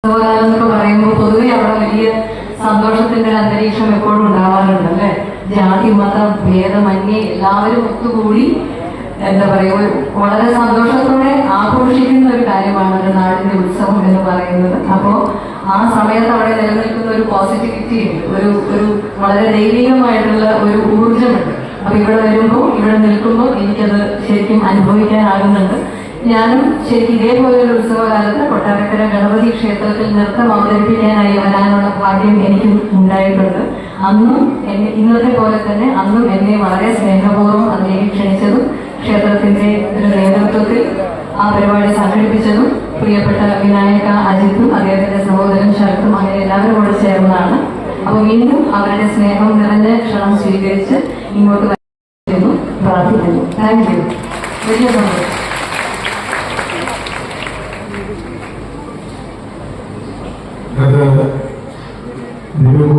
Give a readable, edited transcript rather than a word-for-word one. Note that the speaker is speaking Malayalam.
എന്നൊക്കെ പറയുമ്പോൾ പൊതുവെ അവിടെ വലിയ സന്തോഷത്തിന്റെ ഒരു അന്തരീക്ഷം എപ്പോഴും ഉണ്ടാവാറുണ്ട് അല്ലെ. ജാതി മത ഭേദമന്യേ എല്ലാവരും ഒത്തുകൂടി എന്താ പറയുക വളരെ സന്തോഷത്തോടെ ആഘോഷിക്കുന്ന ഒരു കാര്യമാണ് ഒരു നാടിന്റെ ഉത്സവം എന്ന് പറയുന്നത്. അപ്പോ ആ സമയത്ത് അവിടെ നിലനിൽക്കുന്ന ഒരു പോസിറ്റിവിറ്റി ഉണ്ട്, ഒരു വളരെ ദൈവികമായിട്ടുള്ള ഒരു ഊർജമുണ്ട്. അപ്പൊ ഇവിടെ വരുമ്പോൾ ഇവിടെ നിൽക്കുമ്പോൾ എനിക്കത് ശരിക്കും അനുഭവിക്കാനാകുന്നുണ്ട്. ഞാനും ശരിക്കും ഇതേപോലെ ഒരു ഉത്സവകാലത്ത് കൊട്ടാരക്കര ഗണപതി ക്ഷേത്രത്തിൽ നൃത്തം അവതരിപ്പിക്കാനായി വരാനുള്ള ഭാഗ്യം എനിക്കും ഉണ്ടായിട്ടുണ്ട്. അന്നും ഇന്നത്തെ പോലെ തന്നെ അന്നും എന്നെ വളരെ സ്നേഹപൂർവ്വം അതിലേക്ക് ക്ഷണിച്ചതും ക്ഷേത്രത്തിന്റെ ഒരു നേതൃത്വത്തിൽ ആ പരിപാടി സംഘടിപ്പിച്ചതും പ്രിയപ്പെട്ട വിനായക അജിത്തും അദ്ദേഹത്തിന്റെ സഹോദരൻ ശരത്തും അങ്ങനെ എല്ലാവരും കൂടെ ചേർന്നതാണ്. അപ്പൊ വീണ്ടും അവരുടെ സ്നേഹം നിറഞ്ഞ ക്ഷണം സ്വീകരിച്ച് ഇങ്ങോട്ട് വരുന്നു പ്രാർത്ഥിക്കുന്നു. Thank you. വലിയ സന്തോഷം. അത് നിലവിൽ